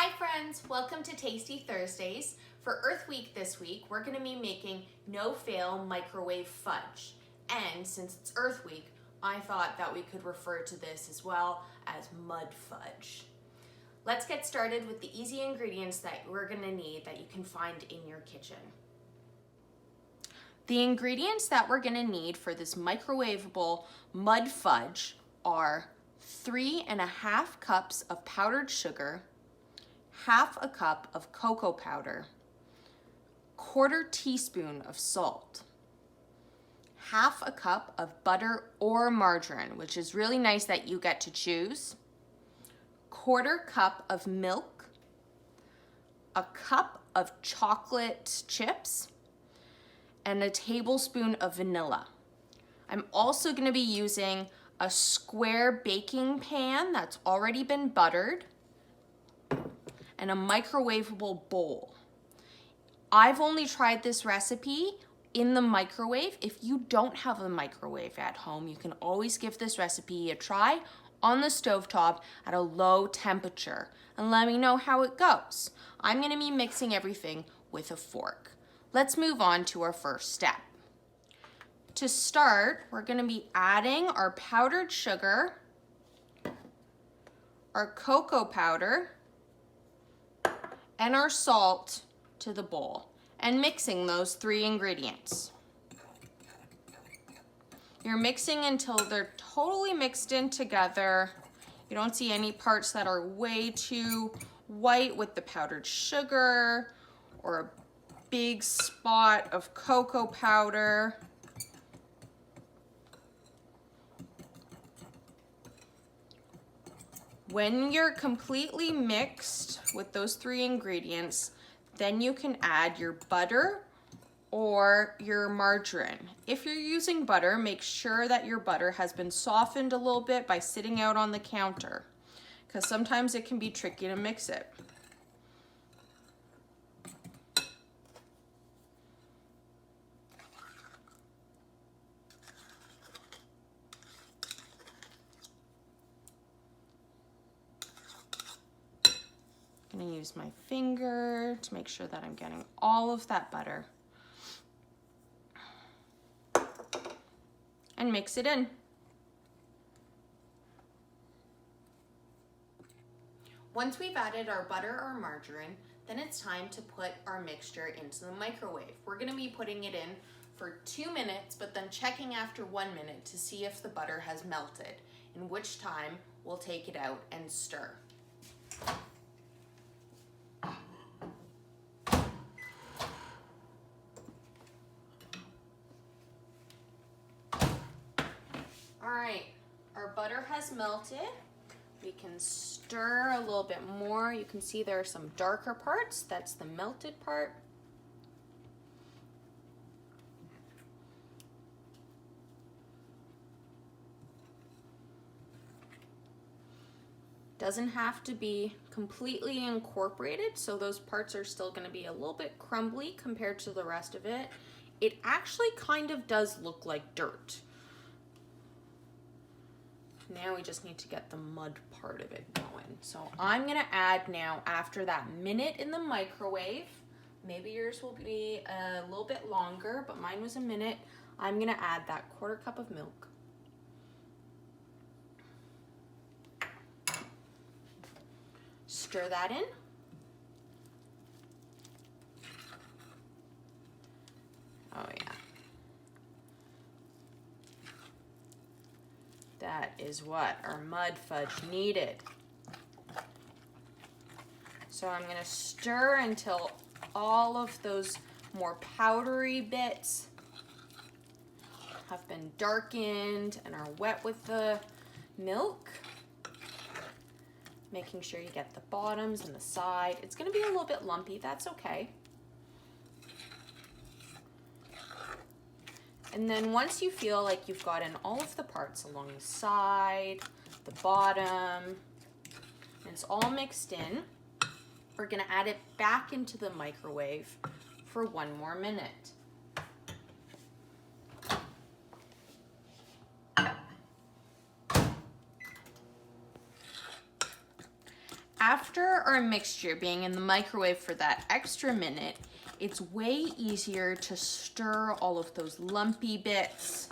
Hi friends, welcome to Tasty Thursdays. For Earth Week this week, we're going to be making no-fail microwave fudge. And since it's Earth Week, I thought that we could refer to this as well as mud fudge. Let's get started with the easy ingredients that we're going to need that you can find in your kitchen. The ingredients that we're going to need for this microwavable mud fudge are 3.5 cups of powdered sugar, half a cup of cocoa powder, 1/4 teaspoon of salt, half a cup of butter or margarine, which is really nice that you get to choose, 1/4 cup of milk, a cup of chocolate chips, and a tablespoon of vanilla. I'm also going to be using a square baking pan that's already been buttered and a microwavable bowl. I've only tried this recipe in the microwave. If you don't have a microwave at home, you can always give this recipe a try on the stovetop at a low temperature and let me know how it goes. I'm going to be mixing everything with a fork. Let's move on to our first step. To start, we're going to be adding our powdered sugar, our cocoa powder, and our salt to the bowl and mixing those 3 ingredients. You're mixing until they're totally mixed in together. You don't see any parts that are way too white with the powdered sugar or a big spot of cocoa powder. When you're completely mixed with those 3 ingredients, then you can add your butter or your margarine. If you're using butter, make sure that your butter has been softened a little bit by sitting out on the counter, because sometimes it can be tricky to mix it. I'm going to use my finger to make sure that I'm getting all of that butter. And mix it in. Once we've added our butter or margarine, then it's time to put our mixture into the microwave. We're going to be putting it in for 2 minutes, but then checking after 1 minute to see if the butter has melted, in which time we'll take it out and stir. All right, our butter has melted. We can stir a little bit more. You can see there are some darker parts. That's the melted part. Doesn't have to be completely incorporated, so those parts are still going to be a little bit crumbly compared to the rest of it. It actually kind of does look like dirt. Now we just need to get the mud part of it going. So I'm gonna add now, after that minute in the microwave, maybe yours will be a little bit longer, but mine was a minute. I'm gonna add that 1/4 cup of milk. Stir that in. Oh yeah. That is what our mud fudge needed. So I'm going to stir until all of those more powdery bits have been darkened and are wet with the milk. Making sure you get the bottoms and the side. It's going to be a little bit lumpy, that's okay. And then once you feel like you've gotten all of the parts along the side, the bottom, and it's all mixed in, we're going to add it back into the microwave for 1 more minute. After our mixture being in the microwave for that extra minute, it's way easier to stir all of those lumpy bits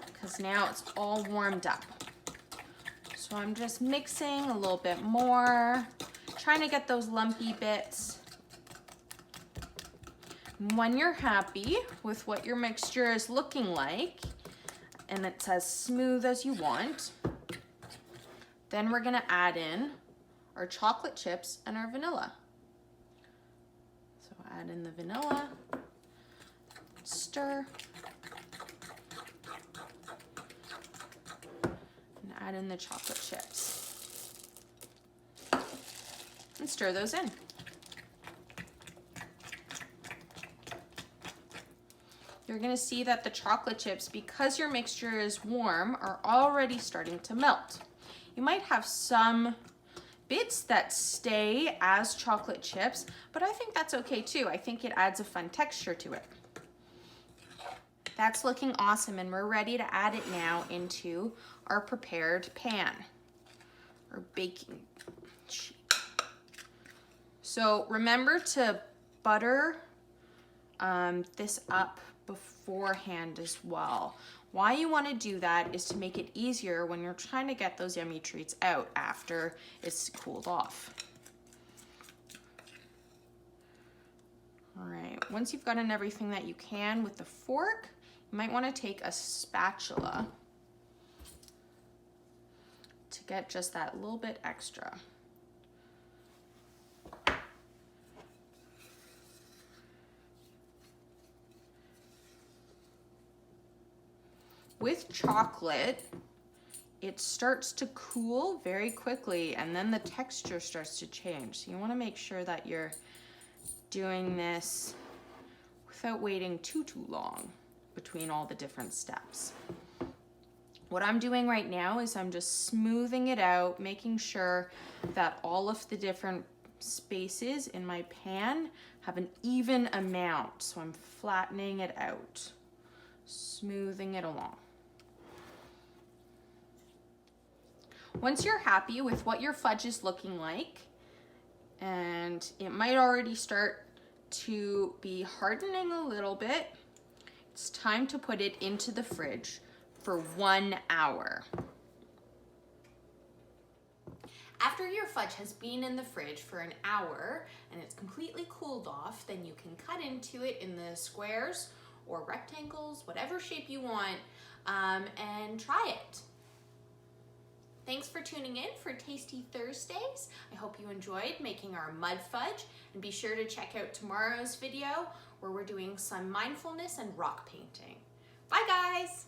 because now it's all warmed up. So I'm just mixing a little bit more, trying to get those lumpy bits. When you're happy with what your mixture is looking like, and it's as smooth as you want, then we're gonna add in our chocolate chips and our vanilla. So add in the vanilla, stir, and add in the chocolate chips. And stir those in. You're gonna see that the chocolate chips, because your mixture is warm, are already starting to melt. You might have some bits that stay as chocolate chips, but I think that's okay too. I think it adds a fun texture to it. That's looking awesome, and we're ready to add it now into our prepared pan, or baking sheet. So remember to butter this up beforehand as well. Why you want to do that is to make it easier when you're trying to get those yummy treats out after it's cooled off. All right, once you've gotten everything that you can with the fork, you might want to take a spatula to get just that little bit extra. With chocolate, it starts to cool very quickly, and then the texture starts to change. So you want to make sure that you're doing this without waiting too long between all the different steps. What I'm doing right now is I'm just smoothing it out, making sure that all of the different spaces in my pan have an even amount. So I'm flattening it out, smoothing it along. Once you're happy with what your fudge is looking like, and it might already start to be hardening a little bit, it's time to put it into the fridge for 1 hour. After your fudge has been in the fridge for an hour and it's completely cooled off, then you can cut into it in the squares or rectangles, whatever shape you want, and try it. Thanks for tuning in for Tasty Thursdays. I hope you enjoyed making our mud fudge, and be sure to check out tomorrow's video where we're doing some mindfulness and rock painting. Bye guys!